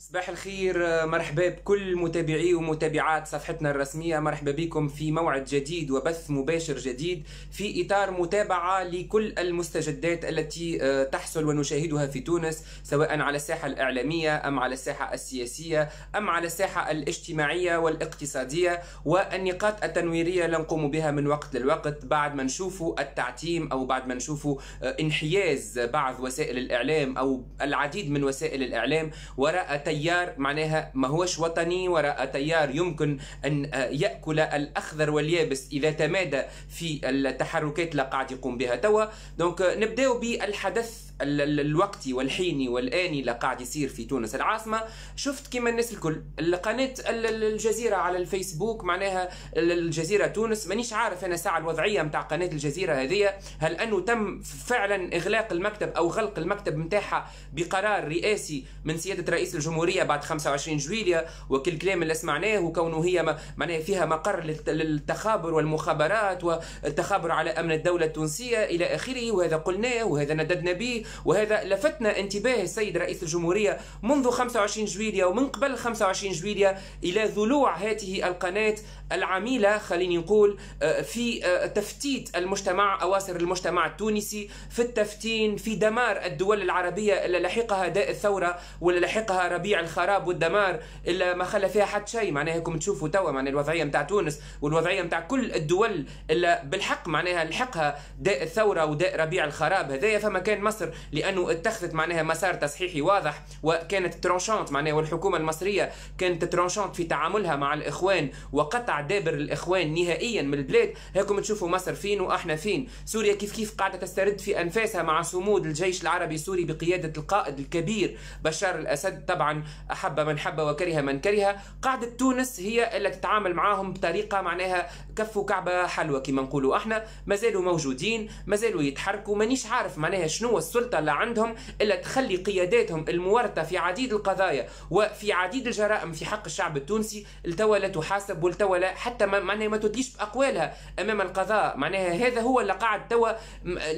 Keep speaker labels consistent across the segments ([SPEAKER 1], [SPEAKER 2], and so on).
[SPEAKER 1] صباح الخير، مرحبا بكل متابعي ومتابعات صفحتنا الرسمية. مرحبا بكم في موعد جديد وبث مباشر جديد في إطار متابعة لكل المستجدات التي تحصل ونشاهدها في تونس، سواء على الساحة الإعلامية أم على الساحة السياسية أم على الساحة الاجتماعية والاقتصادية، والنقاط التنويرية اللي نقوم بها من وقت للوقت بعد ما نشوفوا التعتيم أو بعد ما نشوفوا انحياز بعض وسائل الإعلام أو العديد من وسائل الإعلام وراء تيار معناها ما هوش وطني، وراء تيار يمكن أن يأكل الأخضر واليابس إذا تمادى في التحركات اللي قاعد يقوم بها توا. دونك نبداو بالحدث الوقتي والحيني والآني اللي قاعد يصير في تونس العاصمة. شفت كيما الناس الكل قناة الجزيرة على الفيسبوك، معناها الجزيرة تونس، مانيش عارف أنا ساعة الوضعية متاع قناة الجزيرة هذه، هل أنه تم فعلا إغلاق المكتب أو غلق المكتب متاعها بقرار رئاسي من سيادة رئيس الجمهورية بعد 25 جويلية، وكل كلام اللي سمعناه وكونه هي معناها فيها مقر للتخابر والمخابرات والتخابر على أمن الدولة التونسية إلى آخره، وهذا قلناه وهذا نددنا به، وهذا لفتنا انتباه السيد رئيس الجمهورية منذ 25 جويلية ومن قبل 25 جويلية إلى ضلوع هذه القناة العميلة، خليني نقول في تفتيت المجتمع، أواصر المجتمع التونسي، في التفتين، في دمار الدول العربية اللي لحقها داء الثورة واللي لحقها ربيع الخراب والدمار اللي ما خلى فيها حتى شيء. معناها كم تشوفوا توا معناها الوضعية متاع تونس والوضعية متاع كل الدول اللي بالحق معناها لحقها داء الثورة وداء ربيع الخراب هذايا. فما كان مصر لأنه اتخذت معناها مسار تصحيحي واضح وكانت ترونشانت معناها، والحكومة المصرية كانت ترونشانت في تعاملها مع الإخوان وقطع دابر الإخوان نهائيا من البلاد. هاكم تشوفوا مصر فين وإحنا فين. سوريا كيف قاعدة تسترد في أنفاسها مع صمود الجيش العربي السوري بقيادة القائد الكبير بشار الأسد، طبعا أحب من حب وكره من كره. قاعدة تونس هي اللي تتعامل معاهم بطريقة معناها كف وكعبة حلوة كما نقولوا احنا. مازالوا موجودين، مازالوا يتحركوا، مانيش عارف معناها شنو السلطة اللي عندهم إلا تخلي قياداتهم المورطة في عديد القضايا وفي عديد الجرائم في حق الشعب التونسي التوا لا تحاسب والتوا لا حتى معناها ما تدليش بأقوالها أمام القضاء. معناها هذا هو اللي قاعد توا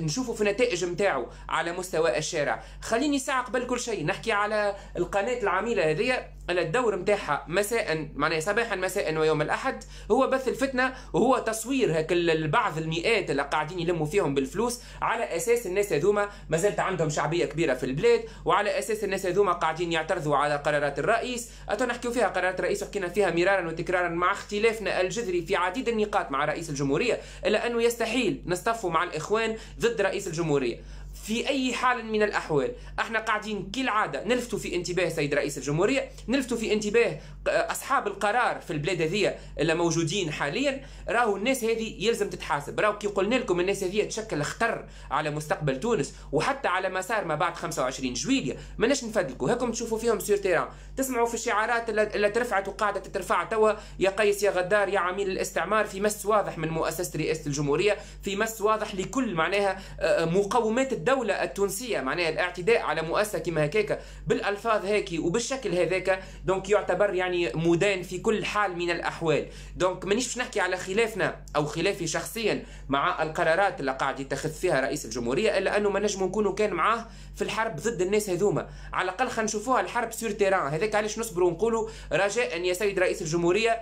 [SPEAKER 1] نشوفه في النتائج متاعه على مستوى الشارع. خليني ساعة قبل كل شيء نحكي على القناة العميلة هذه. الدور متاعها مساء معناها صباحا مساء ويوم الأحد هو بث الفتنة وهو تصوير هيك البعض المئات اللي قاعدين يلموا فيهم بالفلوس على أساس الناس هذوما ما زالت عندهم شعبية كبيرة في البلاد، وعلى أساس الناس هذوما قاعدين يعترضوا على قرارات الرئيس. نحكيو فيها قرارات الرئيس وحكينا فيها مرارا وتكرارا مع اختلافنا الجذري في عديد النقاط مع رئيس الجمهورية، إلا أنه يستحيل نصطفوا مع الإخوان ضد رئيس الجمهورية في أي حال من الأحوال. احنا قاعدين كالعادة نلفتوا في انتباه سيد رئيس الجمهورية، نلفتوا في انتباه أصحاب القرار في البلاد هذه اللي موجودين حاليا. راهو الناس هذه يلزم تتحاسب. راهو كي قلنا لكم الناس هذه تشكل خطر على مستقبل تونس وحتى على مسار ما بعد 25 جويلية. ماناش نفدلكوا، هاكم تشوفوا فيهم سور تيران، تسمعوا في الشعارات اللي ترفعت وقاعدة تترفع توا، يا قيس يا غدار يا عميل الاستعمار، في مس واضح من مؤسسة رئاسة الجمهورية، في مس واضح لكل معناها مقومات الدولة التونسية. معناها الاعتداء على مؤسسة كما هكاك بالألفاظ هاكي وبالشكل هذاك دونك يعتبر يعني مدان في كل حال من الأحوال. دونك مانيش باش نحكي على خلافنا أو خلافي شخصيا مع القرارات اللي قاعد يتخذ فيها رئيس الجمهورية، إلا أنه ما نجم نكونوا كان معاه في الحرب ضد الناس هذوما. على الأقل خلينا نشوفوها الحرب سور تيران. هذاك علاش نصبروا ونقولوا رجاء يا سيد رئيس الجمهورية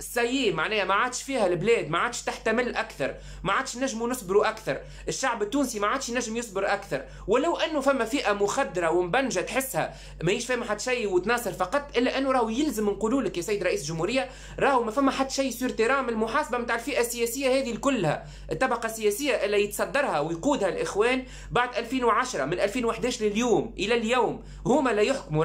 [SPEAKER 1] سيء معناها ما عادش فيها البلاد، ما عادش تحتمل اكثر، ما عادش نجموا نصبروا اكثر، الشعب التونسي ما عادش ينجم يصبر اكثر. ولو انه فما فئه مخدره ومبنجه تحسها ماهيش فاهمه حتى شيء وتناصر فقط، الا انه راهو يلزم نقولوا لك يا سيد رئيس الجمهوريه راهو ما فما حتى شيء سور تيران من المحاسبه نتاع الفئه السياسيه هذه كلها، الطبقه السياسيه اللي يتصدرها ويقودها الاخوان بعد 2010 من 2011 لليوم الى اليوم هما لا يحكموا.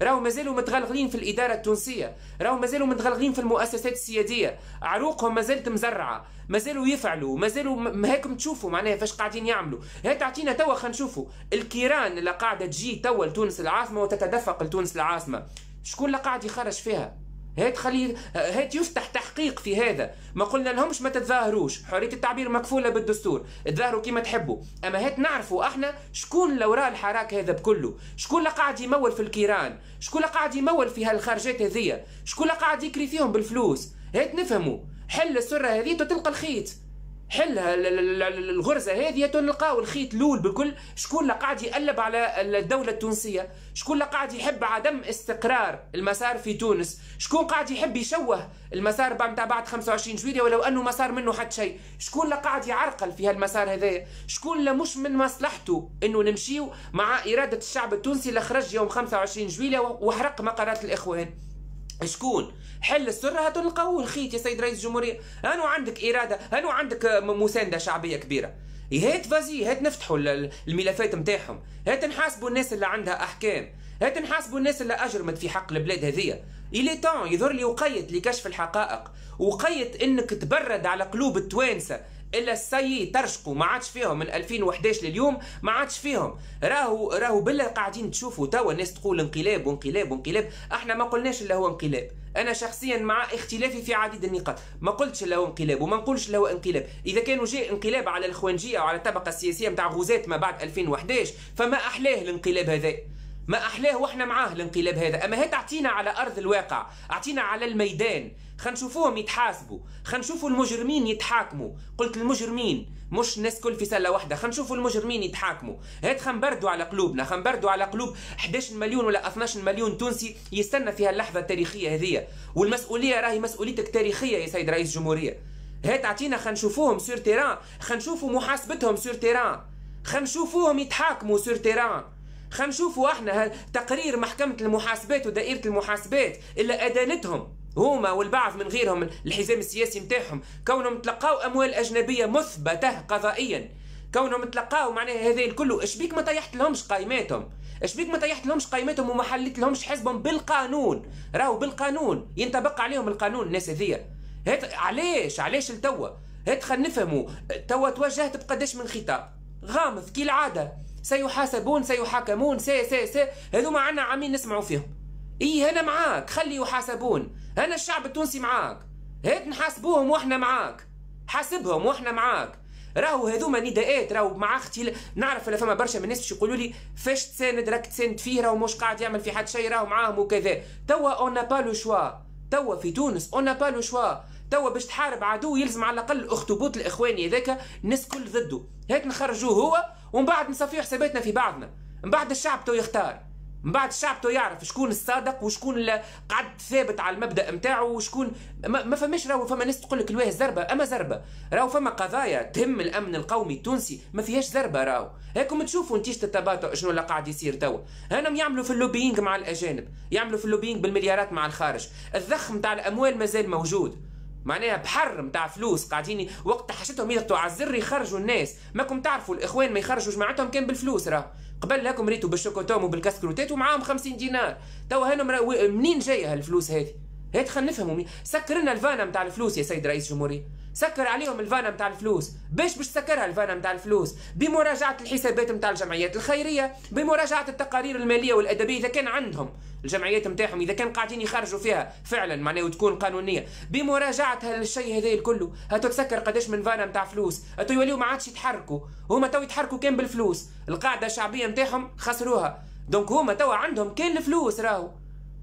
[SPEAKER 1] راهو مازالوا متغلغلين في الاداره التونسيه، راهو مازالوا متغلغلين في المؤسسات السياديه، عروقهم مازالت مزرعه، مازالوا يفعلوا، مازالوا هاكم تشوفوا معناها فاش قاعدين يعملوا. هات تعطينا توا خلينا نشوفوا الكيران اللي قاعده تجي توا لتونس العاصمه وتتدفق لتونس العاصمه، شكون اللي قاعد يخرج فيها؟ هات يفتح تحقيق في هذا. ما قلنا لهمش ما تتظاهروش، حريه التعبير مكفوله بالدستور، تظاهروا كيما تحبوا، اما هات نعرفوا احنا شكون اللي وراء الحراك هذا بكله، شكون اللي قاعد يمول في الكيران، شكون اللي قاعد يمول في هالخرجات هذيا، شكون اللي قاعد يكري فيهم بالفلوس. هات نفهموا، حل السره هذه وتلقى الخيط، حلها الغرزه هذه نلقاو الخيط الاول بالكل. شكون اللي قاعد يقلب على الدوله التونسيه؟ شكون اللي قاعد يحب عدم استقرار المسار في تونس؟ شكون قاعد يحب يشوه المسار نتاع بعد 25 جويلية ولو انه مسار منه حتى شيء؟ شكون اللي قاعد يعرقل في هالمسار هذايا؟ شكون اللي مش من مصلحته انه نمشيو مع اراده الشعب التونسي اللي خرج يوم 25 جويلية وحرق مقرات الاخوان؟ شكون؟ حل السر هاتو نلقاوه الخيط يا سيد رئيس الجمهوريه. هانو عندك اراده، هانو عندك مسانده شعبيه كبيره. هات فازي، هات نفتحوا الملفات نتاعهم، هات نحاسبوا الناس اللي عندها احكام، هات نحاسبوا الناس اللي اجرمت في حق البلاد هذيا. إلي طون يظهر لي وقيت لكشف الحقائق، وقيت انك تبرد على قلوب التوانسه الا السي ترشقوا ما عادش فيهم من 2011 لليوم، ما عادش فيهم. راهو بالله قاعدين تشوفوا توا الناس تقول انقلاب وانقلاب وانقلاب. احنا ما قلناش الا هو انقلاب، انا شخصيا مع اختلافي في عديد النقاط ما قلتش الا هو انقلاب وما نقولش الا هو انقلاب. اذا كانوا جاء انقلاب على الاخوانجيه او على الطبقه السياسيه نتاع غزاة ما بعد 2011 فما احلاه الانقلاب هذا، ما احلاه واحنا معاه الانقلاب هذا. اما هات اعطينا على ارض الواقع، اعطينا على الميدان، خلينا نشوفوهم يتحاسبوا، خلينا نشوفوا المجرمين يتحاكموا. قلت المجرمين مش الناس كل في سله واحده، خلينا نشوفوا المجرمين يتحاكموا. هات خلينا نبردوا على قلوبنا، خلينا نبردوا على قلوب 11 مليون ولا 12 مليون تونسي يستنى فيها اللحظه التاريخيه هذه، والمسؤوليه راهي مسؤوليتك تاريخيه يا سيد رئيس الجمهوريه. هات اعطينا خلينا نشوفوهم سور تيران، خلينا نشوفوا محاسبتهم سور تيران، خلينا نشوفوهم يتحاكموا سور تيران. خلينا نشوفوا احنا تقرير محكمة المحاسبات ودائرة المحاسبات اللي أدانتهم هما والبعض من غيرهم الحزام السياسي نتاعهم، كونهم تلقاو أموال أجنبية مثبتة قضائيا، كونهم تلقاو معناها هذا الكل. اش بيك ما طيحت لهمش قائماتهم؟ اش بيك ما طيحت لهمش قائماتهم وما حليت لهمش حزبهم بالقانون؟ راهو بالقانون ينطبق عليهم القانون الناس هذيا. هات علاش لتوا؟ هات خلينا نفهموا توا توجهت بقداش من خطاب غامض كالعادة، سيحاسبون سيحاكمون سي هذوما عنا عامين نسمعوا فيهم. اي انا معاك، خلي يحاسبون، انا الشعب التونسي معاك، هات نحاسبوهم واحنا معاك، حاسبهم واحنا معاك. راهو هذوما نداءات، راهو مع اختي نعرف ولا فما برشا من الناس باش يقولوا لي فاش تساند راك تساند فيه، راهو مش قاعد يعمل في حد شيء، راهو معاهم وكذا. توا اون با لو شوا، توا في تونس اون با لو شوا. توا باش تحارب عدو يلزم على الاقل الاخطبوط الاخواني هذاك الناس كل ضده. هات نخرجوه هو ومن بعد نصفيو حساباتنا في بعضنا. من بعد الشعب تو يختار، من بعد الشعب تو يعرف شكون الصادق وشكون اللي قعد ثابت على المبدا نتاعو وشكون ما فماش. راهو فما ناس تقول لك الواه زربه، اما زربه راهو فما قضايا تهم الامن القومي التونسي ما فيهاش زربه. راهو هاكم تشوفوا نتيجه التباطؤ شنو اللي قاعد يصير توا. هانم يعملوا في اللوبينج مع الاجانب، يعملوا في اللوبينج بالمليارات مع الخارج، الضخ نتاع الاموال مازال موجود، معناها بحر نتاع فلوس قاعدين وقت حاجتهم يضغطوا على الزر يخرجوا الناس. ماكم تعرفوا الاخوان ما يخرجوا جماعتهم كان بالفلوس. راه قبل هاكم ريتوا بالشوكوتوم وبالكسكروتات ومعاهم 50 دينار. توا هانم منين جايه هالفلوس هذه؟ هات خلينا نفهموا. سكر لنا الفانا نتاع الفلوس يا سيد رئيس الجمهوريه، سكر عليهم الفانا نتاع الفلوس. باش تسكرها الفانا نتاع الفلوس؟ بمراجعه الحسابات نتاع الجمعيات الخيريه، بمراجعه التقارير الماليه والادبيه اذا كان عندهم الجمعيات نتاعهم، اذا كان قاعدين يخرجوا فيها فعلا معناه وتكون قانونيه، بمراجعه هالشيء هذا الكله. هاتو تسكر قداش من فانا نتاع فلوس، هاتو يوليو ما عادش يتحركوا، هما تو يتحركوا كان بالفلوس، القاعده الشعبيه نتاعهم خسروها، دونك هما توا عندهم كان الفلوس. راهو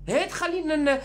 [SPEAKER 1] هات خلينا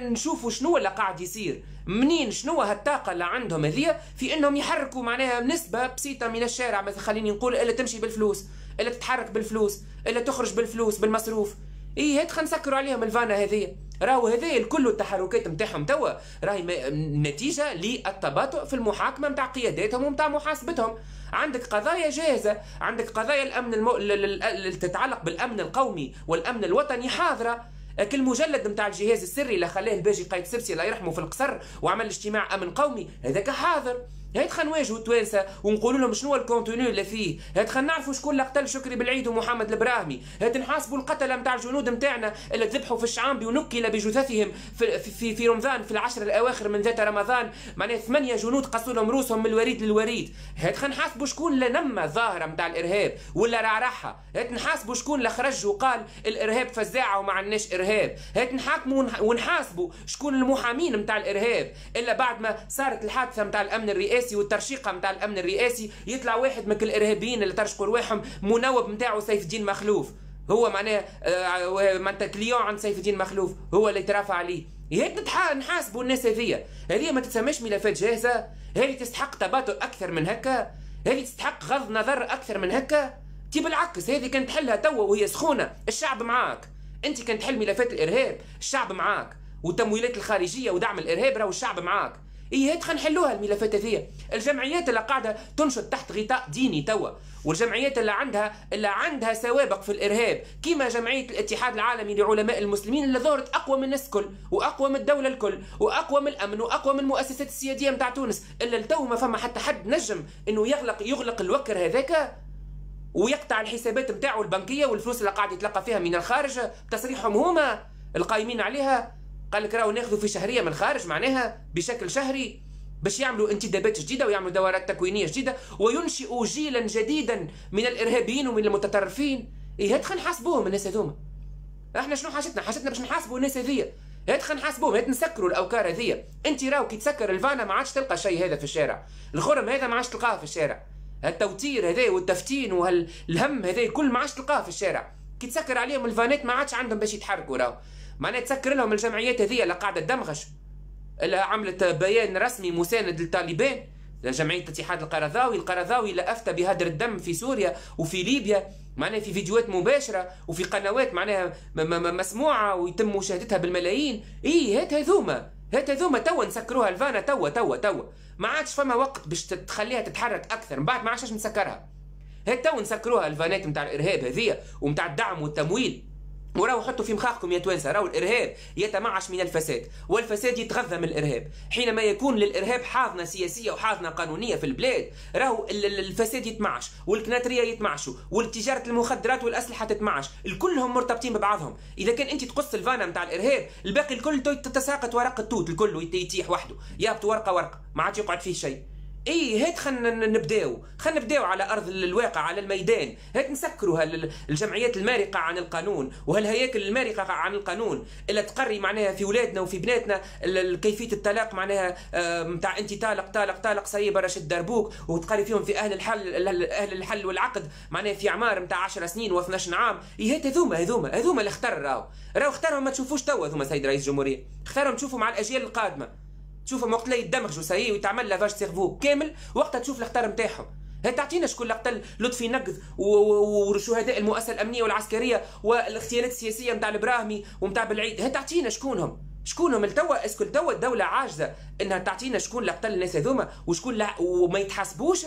[SPEAKER 1] نشوفوا شنو اللي قاعد يصير، منين شنو هالطاقه اللي عندهم هذيا في انهم يحركوا معناها نسبه بسيطه من الشارع مثلا، خليني نقول الا تمشي بالفلوس، الا تتحرك بالفلوس، الا تخرج بالفلوس بالمصروف. اي هات خلينا نسكروا عليهم الفانا هذيا. راهو هذايا الكل التحركات نتاعهم توا راهي نتيجه للتباطؤ في المحاكمه نتاع قياداتهم ونتاع محاسبتهم. عندك قضايا جاهزه، عندك قضايا الامن اللي تتعلق بالامن القومي والامن الوطني حاضره. كل مجلد نتاع الجهاز السري اللي خلاه الباجي قايد سبسي الله يرحمه في القصر وعمل اجتماع امن قومي هذاك حاضر. هات خلينا نواجهوا التوانسه ونقولوا لهم شنو الكونتوني اللي فيه، هات خلينا نعرفوا شكون اللي قتل شكري بالعيد ومحمد البراهمي، هات نحاسبوا القتله نتاع الجنود نتاعنا اللي ذبحوا في الشعامبي ونكل بجثثهم في رمضان في العشر الاواخر من ذات رمضان، معناها 8 جنود قصوا لهم روسهم من الوريد للوريد. هات خلينا نحاسبوا شكون اللي نمى الظاهره نتاع الارهاب ولا رعرعها، هات نحاسبوا شكون اللي خرج وقال الارهاب فزاعه وما عندناش ارهاب، هات نحاكموا ونحاسبوا شكون المحامين نتاع الارهاب. الا بعد ما صارت الحادثه نتاع الامن الرئاسي والترشيقه نتاع الامن الرئاسي يطلع واحد من الارهابيين اللي ترشقوا رواحهم منوب نتاعو سيف الدين مخلوف، هو معناه كليون عند سيف الدين مخلوف هو اللي يترافع عليه. نحاسبوا الناس هذه ما تتسماش ملفات جاهزه، هذه تستحق تباطؤ اكثر من هكا، هذه تستحق غض نظر اكثر من هكا. تي بالعكس هذه كانت تحلها توا وهي سخونه، الشعب معاك. انت كانت تحل ملفات الارهاب الشعب معاك، والتمويلات الخارجيه ودعم الارهاب راهو الشعب معاك. هات خلينا نحلوها الملفات هذيا. الجمعيات اللي قاعده تنشط تحت غطاء ديني توا، والجمعيات اللي عندها سوابق في الارهاب كيما جمعيه الاتحاد العالمي لعلماء المسلمين اللي ظهرت اقوى من الناس الكل واقوى من الدوله الكل واقوى من الامن واقوى من المؤسسات السياديه نتاع تونس، الا لتو ما فما حتى حد نجم انه يغلق الوكر هذاك ويقطع الحسابات نتاعو البنكيه والفلوس اللي قاعد يتلقى فيها من الخارج. تصريحهم هما القائمين عليها قال لك راهو ناخذوا في شهريه من الخارج معناها بشكل شهري باش يعملوا انتدابات جديده ويعملوا دورات تكوينيه جديده وينشئوا جيلا جديدا من الارهابيين ومن المتطرفين. هات خلينا نحاسبوهم الناس هذوما. احنا شنو حاجتنا باش نحاسبوا الناس هذيا. هات خلينا نحاسبوهم، هات نسكروا الاوكار هذيا. انت راهو كي تسكر الفانا ما عادش تلقى شيء هذا في الشارع، الخرم هذا ما عادش تلقاه في الشارع، التوتير هذا والتفتين والهم هذا كل ما عادش تلقاه في الشارع. كي تسكر عليهم الفانات ما عادش عندهم باش يتحركوا راهو. معناها تسكر لهم الجمعيات هذيا اللي قاعده تدمغش، اللي عملت بيان رسمي مساند للطالبان، جمعيه اتحاد القرضاوي اللي افتى بهدر الدم في سوريا وفي ليبيا، معناها في فيديوهات مباشره وفي قنوات معناها مسموعه ويتم مشاهدتها بالملايين. هات هذوما توا نسكروها الفانا توا ما عادش فما وقت باش تخليها تتحرك اكثر، من بعد ما عادش نسكرها. هات توا نسكروها الفانات نتاع الارهاب هذيا ونتاع الدعم والتمويل. وراو حطوا في مخاخكم يا توانسه، راو الارهاب يتمعش من الفساد، والفساد يتغذى من الارهاب. حينما يكون للارهاب حاضنه سياسيه وحاضنه قانونيه في البلاد راو الفساد يتمعش، والكناتريه يتمعشوا، والتجاره المخدرات والاسلحه تتمعش، الكلهم مرتبطين ببعضهم. اذا كان انت تقص الفانا نتاع الارهاب الباقي الكل تتساقط ورق التوت، الكل يتيح وحده، يهبط ورقه ما عاد يقعد فيه شيء. هات خلينا نبداو على ارض الواقع على الميدان. هات نسكروا الجمعيات المارقه عن القانون وهالهياكل المارقه عن القانون اللي تقري معناها في اولادنا وفي بناتنا كيفيه الطلاق معناها نتاع انت طالق سيبه رشد دربوك، وتقري فيهم في اهل الحل والعقد معناها في اعمار نتاع 10 سنين و12 عام. هات هذوما اللي راهو اختارهم. ما تشوفوش توا هذوما سيد رئيس الجمهوريه، اختارهم تشوفوا مع الاجيال القادمه، تشوفهم وقت لا يتدمجوا ساي ويتعمل لافاج سيرفو كامل، وقتها تشوف الاختار نتاعهم. هي تعطينا شكون اللي قتل لطفي نقذ وشهداء المؤسسه الامنيه والعسكريه والاغتيالات السياسيه نتاع البراهمي ونتاع بالعيد. هي تعطينا شكونهم التوا. اسكو التوا الدوله عاجزه انها تعطينا شكون اللي قتل الناس هذوما وشكون وما يتحاسبوش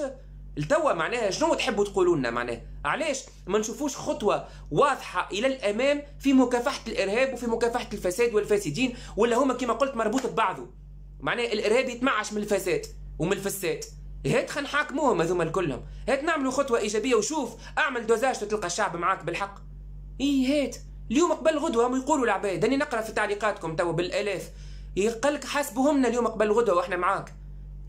[SPEAKER 1] التوا؟ معناها شنو تحبوا تقولوا لنا؟ معناها علاش ما نشوفوش خطوه واضحه الى الامام في مكافحه الارهاب وفي مكافحه الفساد والفاسدين، ولا هما كما قلت مربوط ببعضه؟ معناه الارهاب يتمعش من الفساد ومن الفساد. هات خلينا نحاكموهم هذوما كلهم، هات نعملوا خطوه ايجابيه وشوف اعمل دوزاج تلقى الشعب معاك بالحق. هات اليوم قبل غدوه هم يقولوا العباد، راني نقرا في تعليقاتكم توا بالالاف قال لك حاسبوهمنا اليوم قبل غدوه واحنا معاك.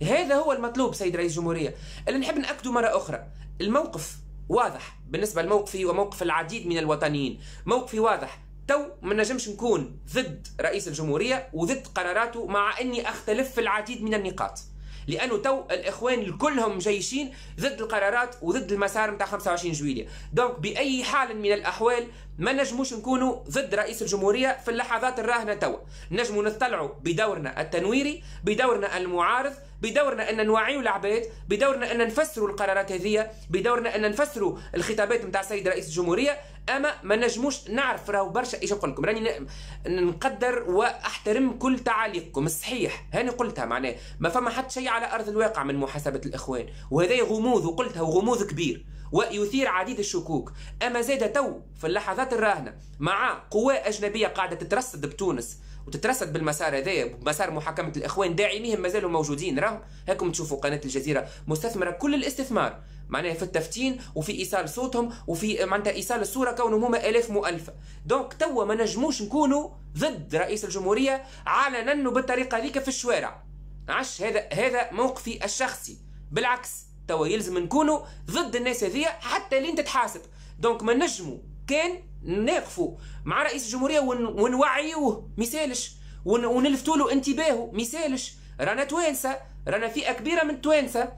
[SPEAKER 1] هذا هو المطلوب سيد رئيس الجمهوريه. اللي نحب ناكدوا مره اخرى، الموقف واضح بالنسبه لموقفي وموقف العديد من الوطنيين، موقفي واضح. تو ما نجمش نكون ضد رئيس الجمهورية وضد قراراته، مع اني اختلف في العديد من النقاط، لانه تو الاخوان الكلهم جيشين ضد القرارات وضد المسار نتاع 25 جويلية. دونك باي حال من الاحوال ما نجموش نكونوا ضد رئيس الجمهورية في اللحظات الراهنة توا. نجموا نطلعوا بدورنا التنويري، بدورنا المعارض، بدورنا ان نوعيوا العباد، بدورنا ان نفسروا القرارات هذه، بدورنا ان نفسروا الخطابات نتاع السيد رئيس الجمهورية. اما ما نجموش نعرف راهو برشا ايش نقول لكم، راني نقدر واحترم كل تعاليقكم الصحيح، هاني قلتها معناه ما فما حتى شيء على ارض الواقع من محاسبه الاخوان، وهذا غموض وقلتها وغموض كبير ويثير عديد الشكوك. اما زاد تو في اللحظات الراهنه مع قوى اجنبيه قاعده تترصد بتونس وتترصد بالمسار هذايا بمسار محاكمه الاخوان، داعميهم مازالوا موجودين. راهم هاكم تشوفوا قناه الجزيره مستثمره كل الاستثمار معناها في التفتين وفي ايصال صوتهم وفي معناتها ايصال الصوره كونهم هما الاف مؤلفه. دونك توا ما نجموش نكونوا ضد رئيس الجمهوريه علنا وبالطريقه هذيك في الشوارع. عش هذا موقفي الشخصي، بالعكس توا يلزم نكونوا ضد الناس هذيا حتى لين تتحاسب. دونك ما نجموا كان نقفوا مع رئيس الجمهوريه ونوعيوه ميسالش ونلفتوا له انتباهه ميسالش. رانا توانسه، رانا فئه كبيره من توانسه،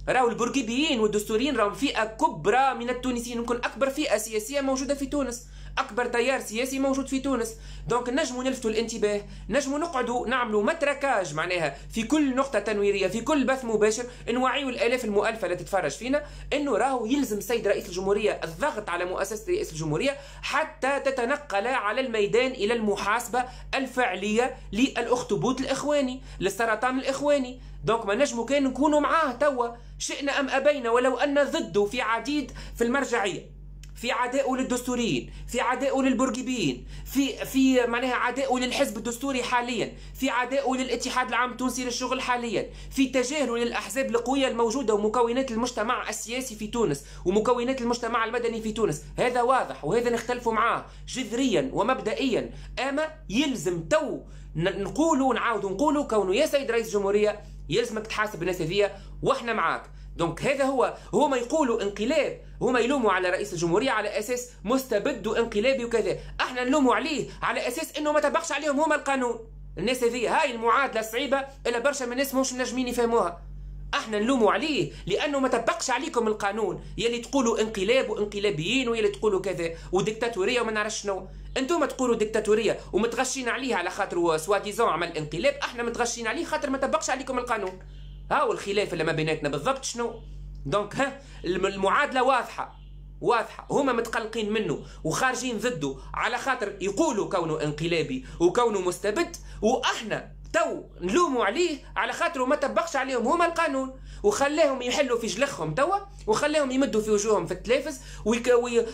[SPEAKER 1] راهو البورقيبيين والدستوريين راهم فئه كبرى من التونسيين، يمكن اكبر فئه سياسيه موجوده في تونس. اكبر تيار سياسي موجود في تونس. دونك نجموا نلفتوا الانتباه، نجموا نقعدوا نعملوا متركاج معناها في كل نقطه تنويريه، في كل بث مباشر، نوعيوا الالاف المؤلفه اللي تتفرج فينا انه راهو يلزم السيد رئيس الجمهوريه الضغط على مؤسسه رئيس الجمهوريه حتى تتنقل على الميدان الى المحاسبه الفعليه للاخطبوط الاخواني، للسرطان الاخواني. دونك ما نجموا كان نكونوا معاه توا شئنا ام ابينا، ولو ان ضده في عديد في المرجعيه، في عدائه للدستوريين، في عدائه للبورقيبيين، في معناها عدائه للحزب الدستوري حاليا، في عدائه للاتحاد العام التونسي للشغل حاليا، في تجاهله للاحزاب القويه الموجوده ومكونات المجتمع السياسي في تونس ومكونات المجتمع المدني في تونس. هذا واضح وهذا نختلفوا معاه جذريا ومبدئيا. اما يلزم تو نقولوا ونعاودوا نقولوا كونه يا سيد رئيس الجمهوريه يلزمك تحاسب الناس هذيا واحنا معاك. دونك هذا هو، هما يقولوا انقلاب، هما يلوموا على رئيس الجمهوريه على اساس مستبد وانقلابي وكذا، احنا نلوموا عليه على اساس انه ما طبقش عليهم هما القانون. الناس هذه هاي المعادله الصعيبه الا برشا من الناس مش ناجمين يفهموها. احنا نلوموا عليه لانه ما طبقش عليكم القانون، يلي تقولوا انقلاب وانقلابيين ويلي تقولوا كذا وديكتاتوريه وما نعرفش شنو. انتم تقولوا ديكتاتوريه ومتغشين عليه على خاطر سوا ديزون عمل انقلاب، احنا متغشين عليه خاطر ما طبقش عليكم القانون. ها الخلاف اللي ما بيناتنا بالضبط شنو؟ دونك ها المعادله واضحه واضحه، هما متقلقين منه وخارجين ضده على خاطر يقولوا كونه انقلابي وكونه مستبد، واحنا تو نلوموا عليه على خاطر ما طبقش عليهم هما القانون وخلاهم يحلوا في جلخهم توا وخلاهم يمدوا في وجوههم في التلفز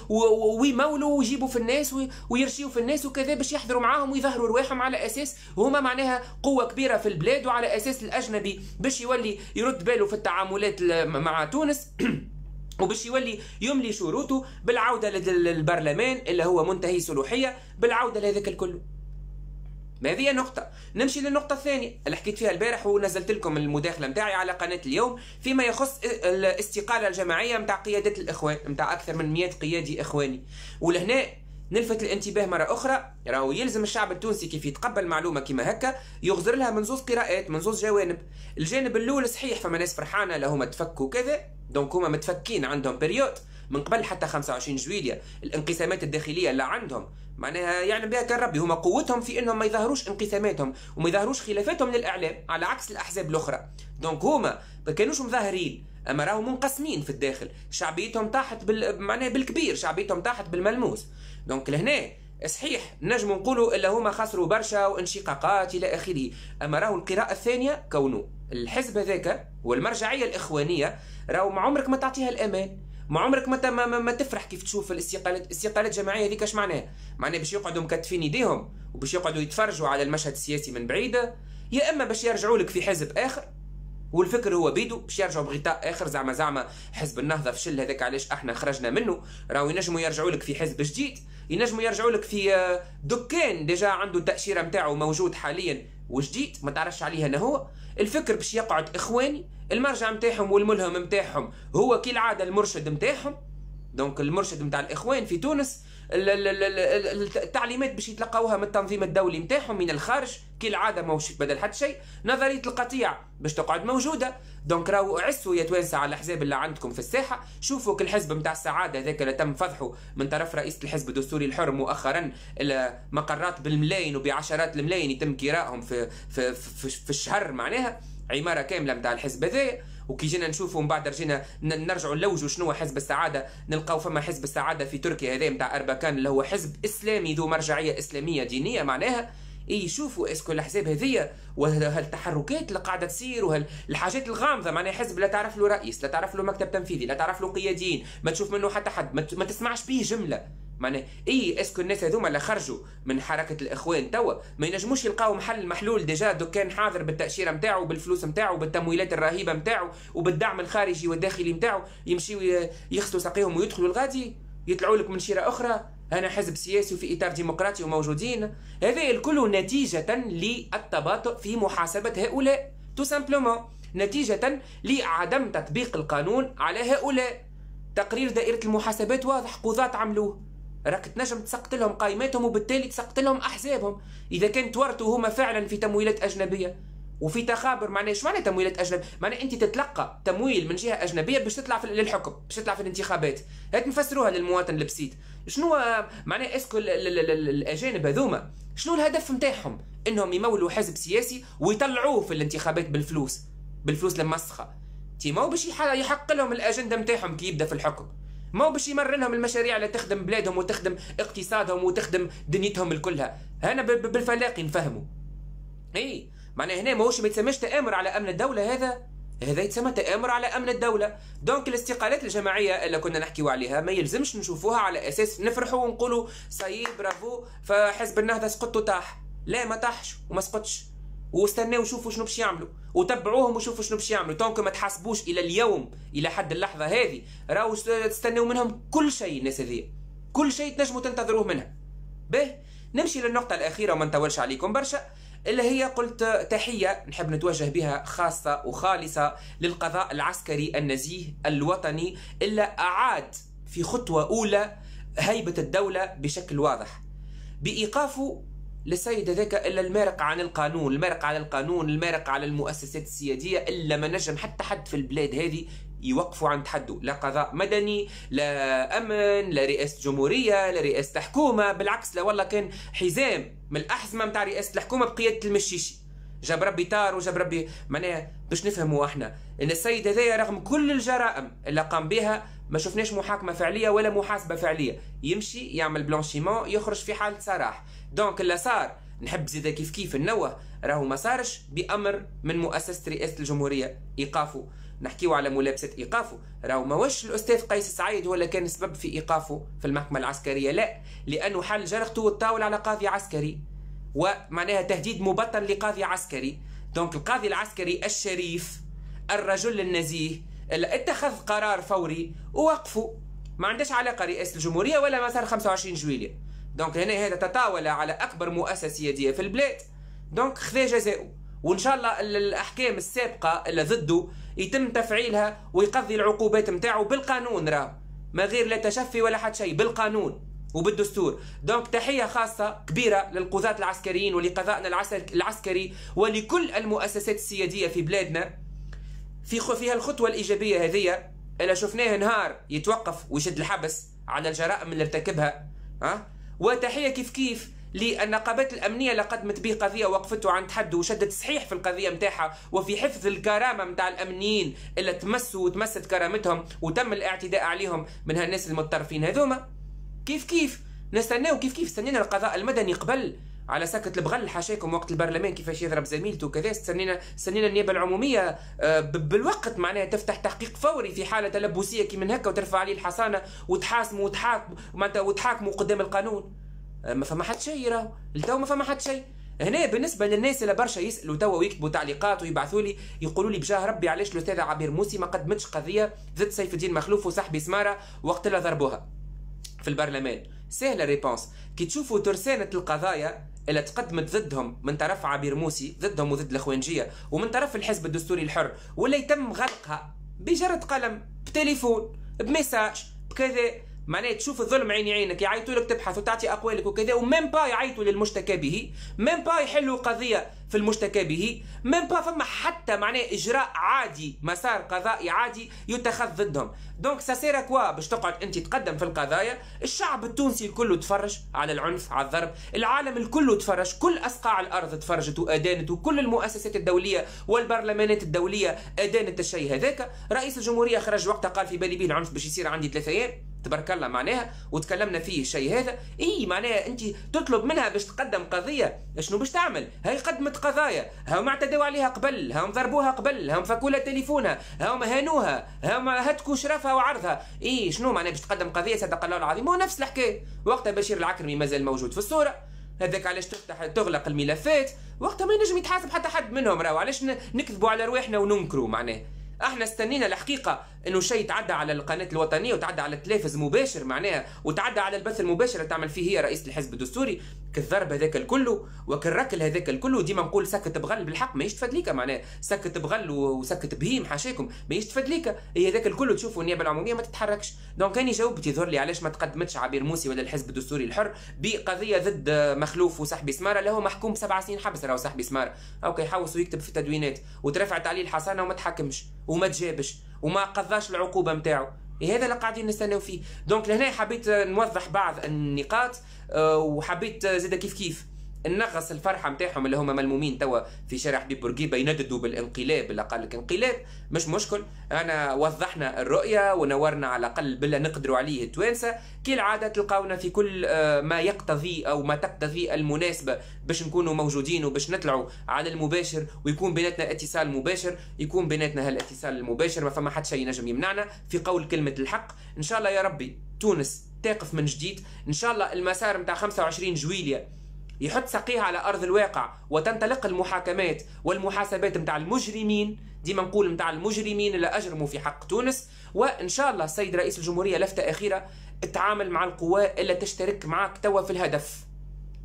[SPEAKER 1] ويمولوا ويجيبوا في الناس ويرشيوا في الناس وكذا باش يحضروا معاهم ويظهروا رواحهم على اساس هما معناها قوه كبيره في البلاد، وعلى اساس الاجنبي باش يولي يرد باله في التعاملات مع تونس وباش يولي يملي شروطه بالعوده للبرلمان اللي هو منتهي صلاحيه، بالعوده لهذاك الكل. هذه نقطة. نمشي للنقطة الثانية اللي حكيت فيها البارح ونزلت لكم المداخلة متاعي على قناة اليوم فيما يخص الاستقالة الجماعية متاع قيادة الإخوان، متاع أكثر من 100 قيادي إخواني. ولهنا نلفت الانتباه مرة أخرى، راهو يلزم الشعب التونسي كيف يتقبل معلومة كيما هكا يغزر لها من زوز قراءات، من زوز جوانب. الجانب الأول صحيح فما ناس فرحانة لهما تفكوا كذا، دونك هما متفكين عندهم بريود من قبل حتى 25 جويلية، الانقسامات الداخلية اللي عندهم معناها يعني بها كان ربي هما قوتهم في انهم ما يظهروش انقساماتهم وما يظهروش خلافاتهم للاعلام على عكس الاحزاب الاخرى. دونك هما ما كانوش مظاهرين اما راهم منقسمين في الداخل، شعبيتهم طاحت معناها بالكبير، شعبيتهم طاحت بالملموس. دونك لهنا صحيح نجموا نقولوا الا هما خسروا برشا وانشقاقات الى اخره، اما راهو القراءة الثانية كونه الحزب هذاك والمرجعية الاخوانية راهو ما عمرك ما تعطيها الامان، ما عمرك ما تفرح كيف تشوف الاستقالات الجماعيه هذيك. اش معناها؟ معناها باش يقعدوا مكتفين ايديهم وباش يقعدوا يتفرجوا على المشهد السياسي من بعيد، يا اما باش يرجعوا لك في حزب اخر والفكر هو بيدو باش يرجعوا بغطاء اخر، زعما حزب النهضه فشل هذاك علاش احنا خرجنا منه، راهو ينجموا يرجعوا لك في حزب جديد، ينجموا يرجعوا لك في دكان ديجا عنده التاشيره نتاعو موجود حاليا وجديد ما تعرفش عليه انا هو. الفكر باش يقعد اخواني، المرجع نتاعهم والملهم نتاعهم هو كالعاده المرشد نتاعهم. دونك المرشد نتاع الاخوان في تونس التعليمات باش يتلقاوها من التنظيم الدولي نتاعهم من الخارج كالعاده، ماهوش بدل حتى شيء. نظريه القطيع باش تقعد موجوده. دونك راهو عسوا يا توانسه على الاحزاب اللي عندكم في الساحه، شوفوا كالحزب نتاع السعاده هذاك اللي تم فضحه من طرف رئيس الحزب الدستوري الحر مؤخرا، مقرات بالملايين وبعشرات الملايين يتم كراءهم في الشهر، معناها عماره كامله نتاع الحزب هذايا. وكي جينا نشوفوا من بعد رجينا نرجعوا نلوجوا شنو حزب السعاده، نلقاو فما حزب السعاده في تركيا هذا نتاع اربكان اللي هو حزب اسلامي ذو مرجعيه اسلاميه دينيه، معناها اي شوفوا اسكو الاحزاب هذيا وهالتحركات اللي قاعده تصير وهالحاجات الغامضه، معناها حزب لا تعرف له رئيس، لا تعرف له مكتب تنفيذي، لا تعرف له قياديين، ما تشوف منه حتى حد، ما تسمعش به جمله. معناها اي اسكو الناس هذوما اللي خرجوا من حركه الاخوان توا ما ينجموش يلقاو محلول ديجا دكان حاضر بالتاشيره نتاعو بالفلوس نتاعو بالتمويلات الرهيبه نتاعو وبالدعم الخارجي والداخلي نتاعو، يمشيو يغسلوا ساقيهم ويدخلوا الغادي يطلعوا لك من شيره اخرى انا حزب سياسي وفي اطار ديمقراطي وموجودين. هذا الكل نتيجه للتباطؤ في محاسبه هؤلاء، تو سامبلومون نتيجه لعدم تطبيق القانون على هؤلاء. تقرير دائره المحاسبات واضح، قضاة عملوه، راك تنجم تسقط لهم قائماتهم وبالتالي تسقط لهم احزابهم اذا كان تورطوا هما فعلا في تمويلات اجنبيه. وفي تخابر. معناها ايش معناها تمويلات اجنبيه؟ معناها انت تتلقى تمويل من جهه اجنبيه باش تطلع للحكم، باش تطلع في الانتخابات. هات نفسروها للمواطن البسيط. شنو معناها اسكو الاجانب هذوما شنو الهدف نتاعهم؟ انهم يمولوا حزب سياسي ويطلعوه في الانتخابات بالفلوس المسخه. تي ماهو باش يحقق لهم الاجنده نتاعهم كي يبدا في الحكم، ماهو باش يمر لهم المشاريع اللي تخدم بلادهم وتخدم اقتصادهم وتخدم دنيتهم الكلها. هنا بالفلاقي نفهموا. اي معناها هنا ماهوش ما يتسماش تآمر على امن الدوله، هذا يتسمى تآمر على امن الدوله. دونك الاستقالات الجماعيه اللي كنا نحكيو عليها ما يلزمش نشوفوها على اساس نفرحوا ونقولوا سايي برافو فحزب النهضه سقط وطاح. لا، ما طاحش وما سقطش، واستناو وشوفوا شنو باش يعملوا وتبعوهم وشوفوا شنو باش يعملوا. دونك ما تحاسبوش الى اليوم، الى حد اللحظه هذه راهو تستناو منهم كل شيء. الناس هذه كل شيء تنجموا تنتظروه منها. به نمشي للنقطه الاخيره وما نطولش عليكم برشا، اللي هي قلت تحيه نحب نتوجه بها خاصه وخالصه للقضاء العسكري النزيه الوطني اللي اعاد في خطوه اولى هيبه الدوله بشكل واضح بايقافه للسيد هذاك الا المارق عن القانون، المارق على المؤسسات السياديه، الا ما نجم حتى حد في البلاد هذه يوقفوا عند حده، لا قضاء مدني، لا امن، لا رئاسه جمهوريه، لا رئاسه حكومه. بالعكس لا والله كان حزام من الاحزمه نتاع رئاسه الحكومه بقياده المشيشي. جاب ربي طار وجاب ربي. معناها باش نفهموا احنا ان السيد هذايا رغم كل الجرائم اللي قام بها ما شفناش محاكمه فعليه ولا محاسبه فعليه. يمشي يعمل بلانشيمون يخرج في حاله سراح. دونك اللي صار نحب زيد كيف ننوه راهو ما صارش بامر من مؤسسه رئاسه الجمهوريه ايقافه. نحكيو على ملابسه ايقافه، راهو ما وش الاستاذ قيس سعيد هو اللي كان سبب في ايقافه في المحكمه العسكريه، لا، لانه حل جرقته والطاول على قاضي عسكري ومعناها تهديد مبطن لقاضي عسكري. دونك القاضي العسكري الشريف الرجل النزيه اللي اتخذ قرار فوري ووقفه، ما عندهاش علاقه رئاسه الجمهوريه ولا ما صار 25 جويلية. دونك هنا هذا تطاول على اكبر مؤسسه سياديه في البلاد، دونك خذا جزاؤه. وان شاء الله الاحكام السابقه اللي ضده يتم تفعيلها ويقضي العقوبات نتاعو بالقانون، راه ما غير لا تشفي ولا حد شيء، بالقانون وبالدستور. دونك تحيه خاصه كبيره للقضاة العسكريين ولقضائنا العسكري ولكل المؤسسات السياديه في بلادنا فيها الخطوه الايجابيه هذه اللي شفناه نهار يتوقف ويشد الحبس على الجرائم اللي ارتكبها. وتحيه كيف للنقابات الامنيه اللي قدمت به قضيه وقفته عند حد وشدت صحيح في القضيه نتاعها وفي حفظ الكرامه نتاع الامنيين اللي تمسوا وتمست كرامتهم وتم الاعتداء عليهم من هالناس المتطرفين هذوما. كيف نستناو استنينا القضاء المدني قبل على سكت البغل حاشاكم وقت البرلمان كيفاش يضرب زميلته وكذا. استنينا النيابه العموميه بالوقت معناها تفتح تحقيق فوري في حاله تلبسيه كي من هكا وترفع عليه الحصانه وتحاسموا وتحاكموا قدام القانون. ما فما حد شيء، راهو لتو ما فما حد شيء. هنا بالنسبه للناس اللي برشا يسالوا توا ويكتبوا تعليقات ويبعثوا لي يقولوا لي بجاه ربي علاش الاستاذه عبير موسي ما قدمتش قضيه ضد سيف الدين مخلوف وصاحبي سماره وقت اللي ضربوها في البرلمان. سهله ريبونس، كي تشوفوا ترسانه القضايا اللي تقدمت ضدهم من طرف عبير موسي ضدهم وضد الاخوانجيه ومن طرف الحزب الدستوري الحر ولا يتم غلقها بجرة قلم بتليفون بميساج بكذا، معناها تشوف الظلم عيني عينك، يعيطوا لك تبحث وتعطي اقوالك وكذا، وميم با يعيطوا للمشتكى به، ميم با يحلوا قضيه في المشتكى به، ميم با فما حتى معناها اجراء عادي مسار قضائي عادي يتخذ ضدهم. دونك سا سير كوا باش تقعد انت تقدم في القضايا، الشعب التونسي الكل تفرج على العنف على الضرب، العالم الكل تفرج، كل اصقاع الارض تفرجت وادانت، وكل المؤسسات الدوليه والبرلمانات الدوليه ادانت الشيء هذاك. رئيس الجمهوريه خرج وقتها قال في بالي به العنف باش يصير عندي 3 ايام، تبارك الله معناها، وتكلمنا فيه الشيء هذا. اي معناها انت تطلب منها باش تقدم قضيه، شنو باش تعمل؟ هاي قدمت قضايا، هاهم اعتدوا عليها قبل، هاهم ضربوها قبل، هاهم فكوا لها تليفونها، هاهم هانوها، هاهم هتكوا شرفها وعرضها. اي شنو معناها باش تقدم قضيه؟ صدق الله العظيم هو نفس الحكايه. وقتها بشير العكرمي مازال موجود في الصوره، هذاك علاش تغلق الملفات، وقتها ما ينجم يتحاسب حتى حد منهم. راهو علاش نكذبوا على رواحنا وننكروا؟ معناه احنا استنينا الحقيقه انه شيء تعدى على القناه الوطنيه وتعدى على التلفز مباشر معناها، وتعدى على البث المباشر اللي تعمل فيه هي رئيسه الحزب الدستوري، كالضرب هذاك الكله وكالركل هذاك الكله. ديما نقول سكت بغل بالحق ماهيش تفدليكا، معناها سكت بغل وسكت بهيم حاشاكم ماهيش تفدليكا. هي هذاك الكله تشوفوا النيابه العموميه ما تتحركش. دونك كان جاوبت يظهر لي علاش ما تقدمتش عبير موسي ولا الحزب الدستوري الحر بقضيه ضد مخلوف وصاحبي سماره اللي هو محكوم ب7 سنين حبس. راهو صاحبي سماره اوكي يحوس ويكتب في التدوينات وترفعت عليه الحصانه وما تحكمش وما تجابش وما قضاش العقوبه نتاعو. هذا اللي قاعدين نستناو فيه. دونك لهنا حبيت نوضح بعض النقاط وحبيت زيد كيف نغص الفرحه نتاعهم اللي هما ملمومين توا في شارع حبيب بورقيبه ينددوا بالانقلاب. اللي قال لك انقلاب مش مشكل، انا وضحنا الرؤيه ونورنا على الاقل بالله نقدروا عليه التوانسه. كالعاده تلقاونا في كل ما يقتضي او ما تقتضي المناسبه باش نكونوا موجودين وباش نطلعوا على المباشر ويكون بيناتنا اتصال مباشر. يكون بيناتنا هالاتصال المباشر ما فما حد شيء ينجم يمنعنا في قول كلمه الحق. ان شاء الله يا ربي تونس تقف من جديد. ان شاء الله المسار نتاع 25 جويلية يحط ساقيها على ارض الواقع وتنطلق المحاكمات والمحاسبات نتاع المجرمين، ديما نقول نتاع المجرمين اللي اجرموا في حق تونس. وان شاء الله السيد رئيس الجمهوريه لفته اخيره تعامل مع القوى اللي تشترك معك توا في الهدف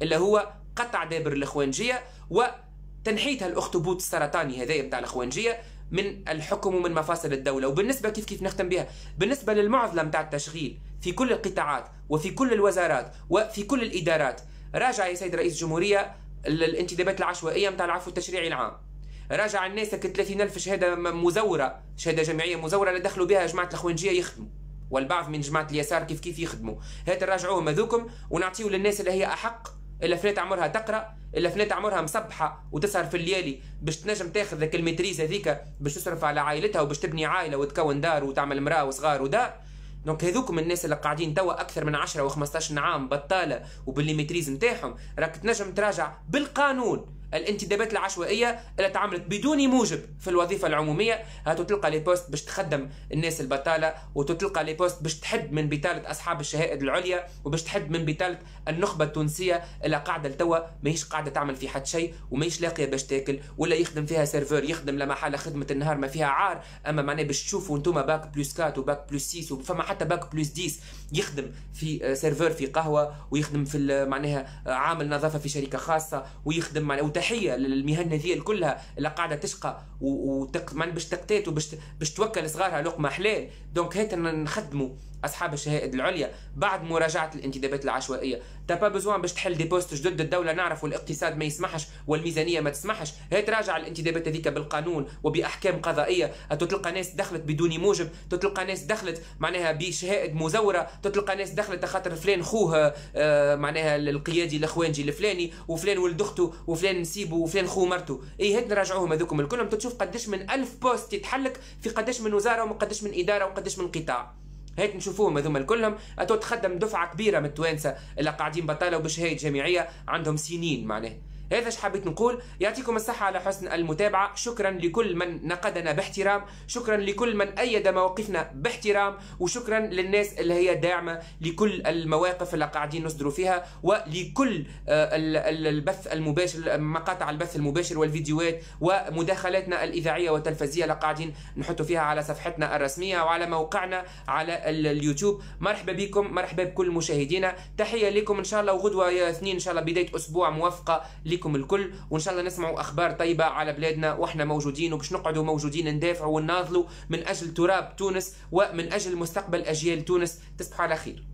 [SPEAKER 1] اللي هو قطع دابر الاخوانجيه وتنحيتها الاخطبوط السرطاني هذايا نتاع الاخوانجيه من الحكم ومن مفاصل الدوله. وبالنسبه كيف نختم بها، بالنسبه للمعضله نتاع التشغيل في كل القطاعات وفي كل الوزارات وفي كل الادارات، راجع يا سيد رئيس الجمهوريه الانتدابات العشوائيه نتاع العفو التشريعي العام. راجع الناس 30,000 شهاده مزوره، شهاده جامعيه مزوره اللي دخلوا بها جماعه الاخوانجيه يخدموا والبعض من جماعه اليسار كيف يخدموا. هات نراجعوهم هذوكم ونعطيو للناس اللي هي احق، اللي فلات عمرها تقرا، اللي فلات عمرها مصبحه وتسهر في الليالي باش تنجم تاخذ ذاك الميتريز هذيك باش تصرف على عائلتها وباش تبني عائله وتكون دار وتعمل امراه وصغار ودار. دونك هذوكم الناس اللي قاعدين توا اكثر من 10 و15 عام بطاله وبالليمتريز نتاعهم، راك تنجم تراجع بالقانون الانتدابات العشوائيه اللي تعملت بدون موجب في الوظيفه العموميه. هاتو تلقى لي بوست باش تخدم الناس البطاله، وتلقى لي بوست باش تحد من بطاله اصحاب الشهائد العليا، وباش تحد من بطاله النخبه التونسيه اللي قاعده لتوا ماهيش قاعده تعمل في حد شيء وماهيش لاقيه باش تاكل ولا يخدم فيها سيرفور، يخدم لما حال خدمه النهار ما فيها عار. اما معناه باش تشوفوا انتم باك بلس 4 وباك بلس 6 وفما حتى باك بلس 10 يخدم في سيرفور في قهوه ويخدم في معناها عامل نظافه في شركه خاصه ويخدم معناها. وتحيه للمهن هذه كلها اللي قاعده تشقى باش تقتات وباش توكل صغارها لقمه حلال. دونك هات نخدموا اصحاب الشهائد العليا بعد مراجعه الانتدابات العشوائيه. تا با بزوان باش تحل دي بوست جدد، الدوله نعرف والاقتصاد ما يسمحش والميزانيه ما تسمحش. هات راجع الانتدابات هذيك بالقانون وباحكام قضائيه. تلقى ناس دخلت بدون موجب، تلقى ناس دخلت معناها بشهائد مزوره، تلقى ناس دخلت خاطر فلان خوه معناها القيادي الاخوانجي الفلاني وفلان ولد اخته وفلان نسيبه وفلان خو مرته. اي هات نراجعوهم هذوكم الكلهم تشوف قداش من 1000 بوست يتحلك في قداش من وزاره وقداش من اداره وقداش من قطاع. هيك نشوفوهم هذوما الكلهم. تخدم دفعه كبيره من التوانسه اللي قاعدين بطاله وبشهايد جامعيه عندهم سنين معناه. هذا ايش حبيت نقول. يعطيكم الصحة على حسن المتابعة. شكرا لكل من نقدنا باحترام، شكرا لكل من أيد مواقفنا باحترام، وشكرا للناس اللي هي داعمة لكل المواقف اللي قاعدين نصدروا فيها ولكل البث المباشر، مقاطع البث المباشر والفيديوهات ومداخلاتنا الإذاعية والتلفزية اللي قاعدين نحطوا فيها على صفحتنا الرسمية وعلى موقعنا على اليوتيوب. مرحبا بكم، مرحبا بكل مشاهدينا. تحية لكم إن شاء الله، وغدوة يا اثنين إن شاء الله بداية أسبوع موفقة لكم الكل، وان شاء الله نسمعوا اخبار طيبه على بلادنا واحنا موجودين، وباش نقعدوا موجودين ندافعوا ونناضلوا من اجل تراب تونس ومن اجل مستقبل اجيال تونس. تصبحوا على خير.